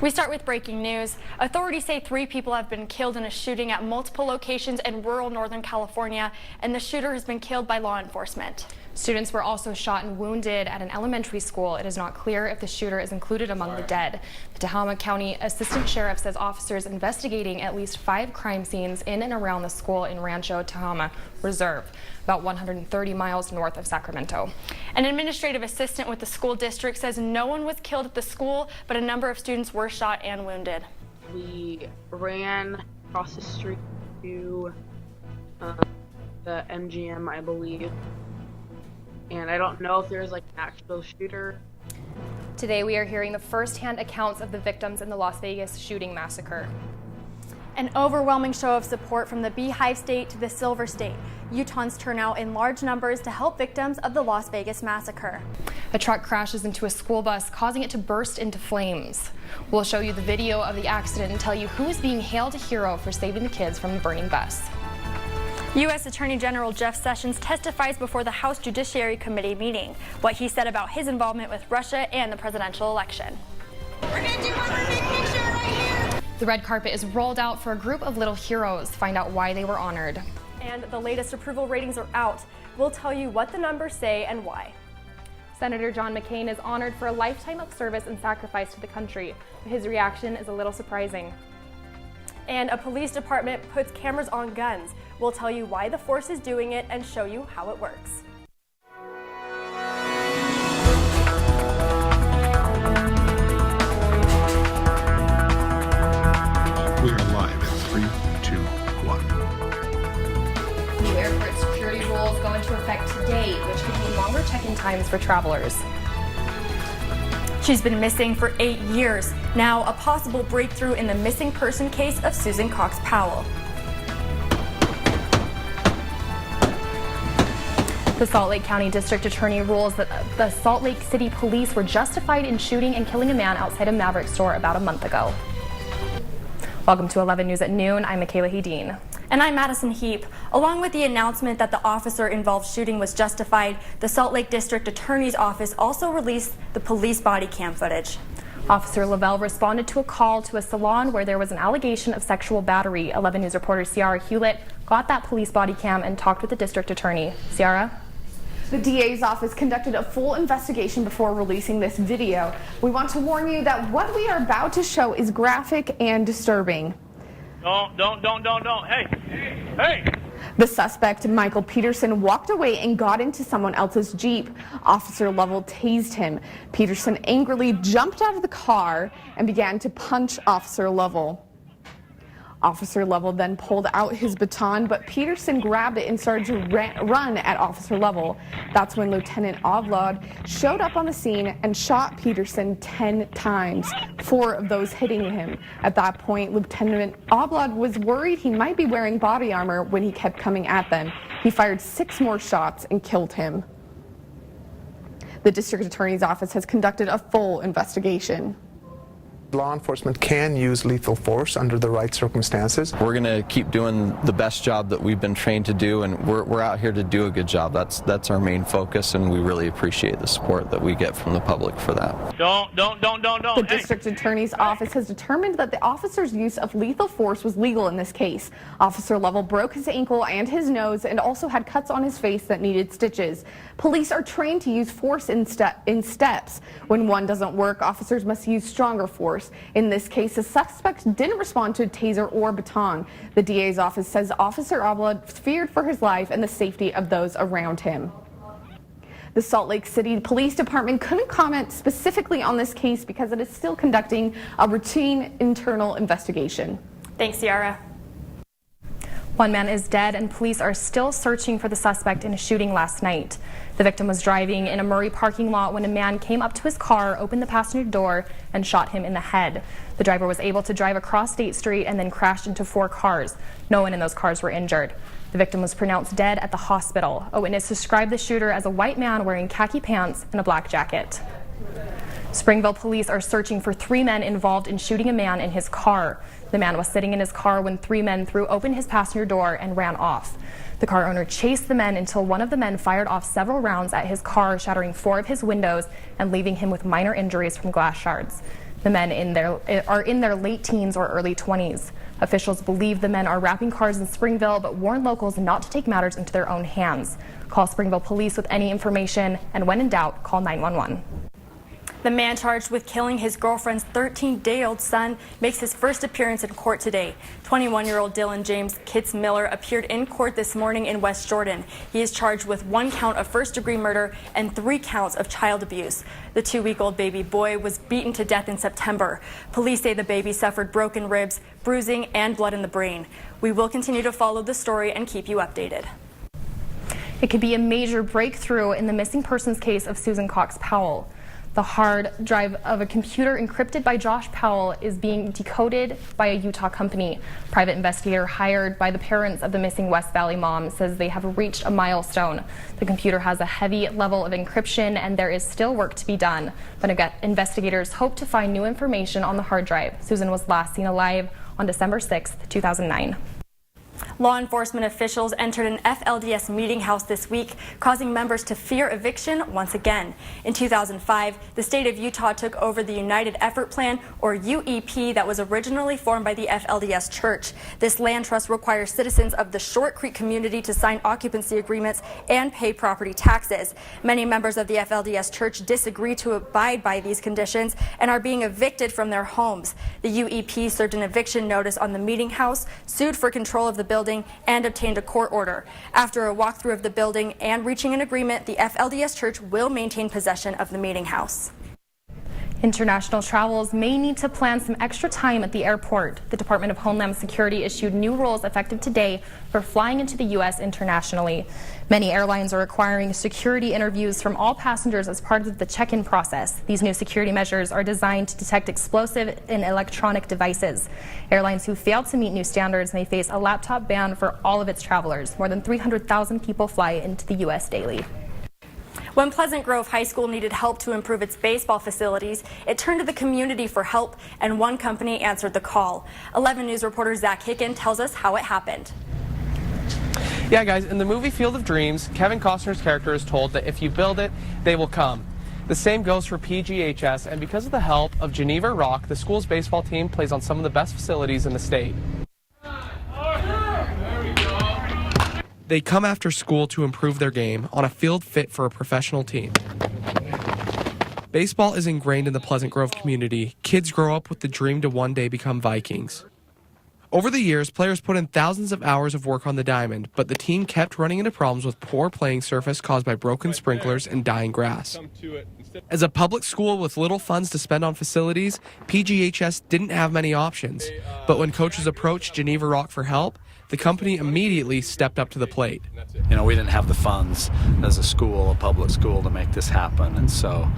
We start with breaking news. Authorities say 3 people have been killed in a shooting at multiple locations in rural Northern California, and the shooter has been killed by law enforcement. Students were also shot and wounded at an elementary school. It is not clear if the shooter is included among the dead. The Tehama County Assistant Sheriff says officers investigating at least 5 crime scenes in and around the school in Rancho Tehama Reserve, about 130 miles north of Sacramento. An administrative assistant with the school district says no one was killed at the school, but a number of students were shot and wounded. We ran across the street to the MGM, I believe. And I don't know if there's like an actual shooter. Today we are hearing the first-hand accounts of the victims in the Las Vegas shooting massacre. An overwhelming show of support from the Beehive State to the Silver State. Utahns turn out in large numbers to help victims of the Las Vegas massacre. A truck crashes into a school bus, causing it to burst into flames. We'll show you the video of the accident and tell you who is being hailed a hero for saving the kids from the burning bus. U.S. Attorney General Jeff Sessions testifies before the House Judiciary Committee meeting. What he said about his involvement with Russia and the presidential election. We're going to do one more big picture right here. The red carpet is rolled out for a group of little heroes. Find out why they were honored. And the latest approval ratings are out. We'll tell you what the numbers say and why. Senator John McCain is honored for a lifetime of service and sacrifice to the country. His reaction is a little surprising. And a police department puts cameras on guns. We'll tell you why the force is doing it and show you how it works. We are live in 3, 2, 1. New airport security rules go into effect today, which could mean longer check-in times for travelers. She's been missing for 8 years. Now, a possible breakthrough in the missing person case of Susan Cox Powell. The Salt Lake County District Attorney rules that the Salt Lake City Police were justified in shooting and killing a man outside a Maverick store about a month ago. Welcome to 11 News at Noon. I'm Michaela Hedin. And I'm Madison Heap. Along with the announcement that the officer-involved shooting was justified, the Salt Lake District Attorney's Office also released the police body cam footage. Officer Lavelle responded to a call to a salon where there was an allegation of sexual battery. 11 News reporter Ciara Hewlett got that police body cam and talked with the district attorney. Ciara? The DA's office conducted a full investigation before releasing this video. We want to warn you that what we are about to show is graphic and disturbing. Don't. Hey! The suspect, Michael Peterson, walked away and got into someone else's Jeep. Officer Lovell tased him. Peterson angrily jumped out of the car and began to punch Officer Lovell. Officer Lovell then pulled out his baton, but Peterson grabbed it and started to run at Officer Lovell. That's when Lieutenant Oblad showed up on the scene and shot Peterson 10 times, 4 of those hitting him. At that point, Lieutenant Oblad was worried he might be wearing body armor when he kept coming at them. He fired 6 more shots and killed him. The district attorney's office has conducted a full investigation. Law enforcement can use lethal force under the right circumstances. We're going to keep doing the best job that we've been trained to do, and we're out here to do a good job. That's our main focus, and we really appreciate the support that we get from the public for that. Don't. The district attorney's office has determined that the officer's use of lethal force was legal in this case. Officer Lovell broke his ankle and his nose and also had cuts on his face that needed stitches. Police are trained to use force in steps. When one doesn't work, officers must use stronger force. In this case, the suspect didn't respond to a taser or baton. The DA's office says Officer Oblad feared for his life and the safety of those around him. The Salt Lake City Police Department couldn't comment specifically on this case because it is still conducting a routine internal investigation. Thanks, Ciara. One man is dead and police are still searching for the suspect in a shooting last night. The victim was driving in a Murray parking lot when a man came up to his car, opened the passenger door, and shot him in the head. The driver was able to drive across State Street and then crashed into 4 cars. No one in those cars were injured. The victim was pronounced dead at the hospital. A witness described the shooter as a white man wearing khaki pants and a black jacket. Springville police are searching for 3 men involved in shooting a man in his car. The man was sitting in his car when 3 men threw open his passenger door and ran off. The car owner chased the men until one of the men fired off several rounds at his car, shattering 4 of his windows and leaving him with minor injuries from glass shards. The men are in their late teens or early 20s. Officials believe the men are wrapping cars in Springville, but warn locals not to take matters into their own hands. Call Springville Police with any information, and when in doubt, call 911. The man charged with killing his girlfriend's 13-day-old son makes his first appearance in court today. 21-year-old Dylan James Kitts Miller appeared in court this morning in West Jordan. He is charged with 1 count of first-degree murder and 3 counts of child abuse. The 2-week-old baby boy was beaten to death in September. Police say the baby suffered broken ribs, bruising, and blood in the brain. We will continue to follow the story and keep you updated. It could be a major breakthrough in the missing persons case of Susan Cox Powell. The hard drive of a computer encrypted by Josh Powell is being decoded by a Utah company. Private investigator hired by the parents of the missing West Valley mom says they have reached a milestone. The computer has a heavy level of encryption and there is still work to be done. But investigators hope to find new information on the hard drive. Susan was last seen alive on December 6, 2009. Law enforcement officials entered an FLDS meeting house this week, causing members to fear eviction once again. In 2005, the state of Utah took over the United Effort Plan, or UEP, that was originally formed by the FLDS Church. This land trust requires citizens of the Short Creek community to sign occupancy agreements and pay property taxes. Many members of the FLDS Church disagree to abide by these conditions and are being evicted from their homes. The UEP served an eviction notice on the meeting house, sued for control of the building, and obtained a court order. After a walkthrough of the building and reaching an agreement, the FLDS Church will maintain possession of the meeting house. International travelers may need to plan some extra time at the airport. The Department of Homeland Security issued new rules effective today for flying into the U.S. internationally. Many airlines are requiring security interviews from all passengers as part of the check-in process. These new security measures are designed to detect explosive and electronic devices. Airlines who fail to meet new standards may face a laptop ban for all of its travelers. More than 300,000 people fly into the U.S. daily. When Pleasant Grove High School needed help to improve its baseball facilities, it turned to the community for help, and one company answered the call. 11 News reporter Zach Hicken tells us how it happened. Yeah, guys, in the movie Field of Dreams, Kevin Costner's character is told that if you build it, they will come. The same goes for PGHS, and because of the help of Geneva Rock, the school's baseball team plays on some of the best facilities in the state. They come after school to improve their game on a field fit for a professional team. Baseball is ingrained in the Pleasant Grove community. Kids grow up with the dream to one day become Vikings. Over the years, players put in thousands of hours of work on the diamond, but the team kept running into problems with poor playing surface caused by broken sprinklers and dying grass. As a public school with little funds to spend on facilities, PGHS didn't have many options. But when coaches approached Geneva Rock for help, the company immediately stepped up to the plate. You know, we didn't have the funds as a school, a public school, to make this happen. And so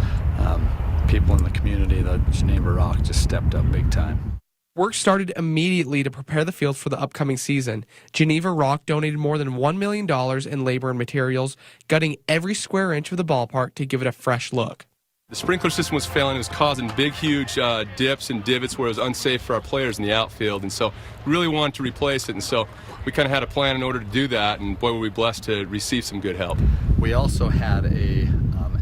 people in the community, the Geneva Rock, just stepped up big time. Work started immediately to prepare the field for the upcoming season. Geneva Rock donated more than $1 million in labor and materials, gutting every square inch of the ballpark to give it a fresh look. The sprinkler system was failing. It was causing big, huge dips and divots where it was unsafe for our players in the outfield. And so we really wanted to replace it. And so we kind of had a plan in order to do that. And boy, were we blessed to receive some good help. We also had a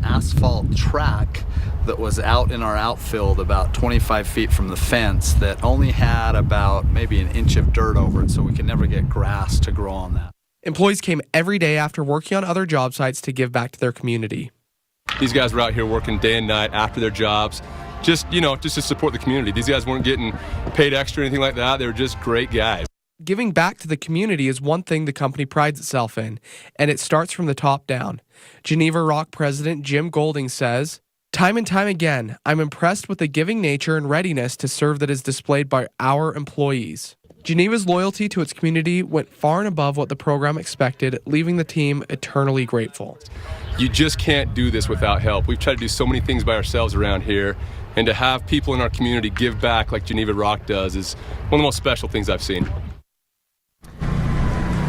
asphalt track that was out in our outfield about 25 feet from the fence that only had about maybe an inch of dirt over it, so we could never get grass to grow on that. Employees came every day after working on other job sites to give back to their community. These guys were out here working day and night after their jobs, just to support the community. These guys weren't getting paid extra or anything like that. They were just great guys. Giving back to the community is one thing the company prides itself in, and it starts from the top down. Geneva Rock president Jim Golding says, "Time and time again, I'm impressed with the giving nature and readiness to serve that is displayed by our employees." Geneva's loyalty to its community went far and above what the program expected, leaving the team eternally grateful. You just can't do this without help. We've tried to do so many things by ourselves around here, and to have people in our community give back like Geneva Rock does is one of the most special things I've seen.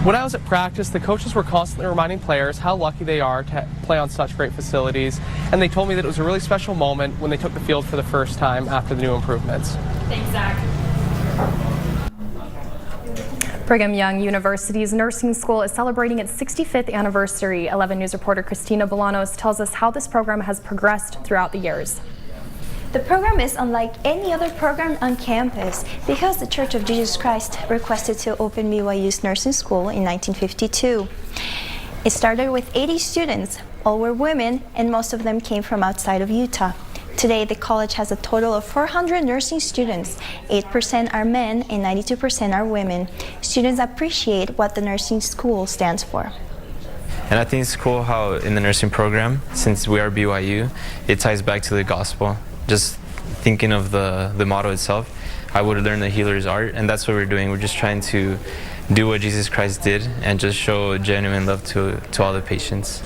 When I was at practice, the coaches were constantly reminding players how lucky they are to play on such great facilities, and they told me that it was a really special moment when they took the field for the first time after the new improvements. Thanks, Zach. Brigham Young University's nursing school is celebrating its 65th anniversary. 11 News reporter Christina Bolanos tells us how this program has progressed throughout the years. The program is unlike any other program on campus because the Church of Jesus Christ requested to open BYU's nursing school in 1952. It started with 80 students. All were women, and most of them came from outside of Utah. Today, the college has a total of 400 nursing students. 8% are men and 92% are women. Students appreciate what the nursing school stands for. And I think it's cool how in the nursing program, since we are BYU, it ties back to the gospel. Just thinking of the motto itself, I would learn the healer's art, and that's what we're doing. We're just trying to do what Jesus Christ did and just show genuine love to all the patients.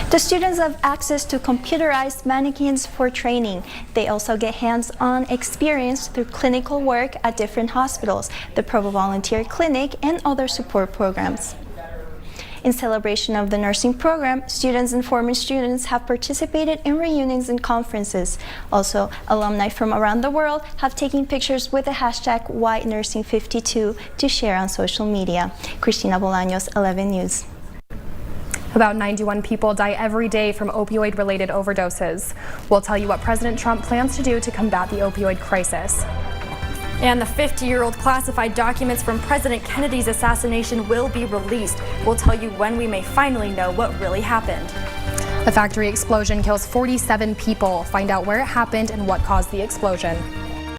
The students have access to computerized mannequins for training. They also get hands-on experience through clinical work at different hospitals, the Provo Volunteer Clinic, and other support programs. In celebration of the nursing program, students and former students have participated in reunions and conferences. Also, alumni from around the world have taken pictures with the hashtag WhyNursing52 to share on social media. Cristina Bolaños, 11 News. About 91 people die every day from opioid-related overdoses. We'll tell you what President Trump plans to do to combat the opioid crisis. And the 50-year-old classified documents from President Kennedy's assassination will be released. We'll tell you when we may finally know what really happened. A factory explosion kills 47 people. Find out where it happened and what caused the explosion.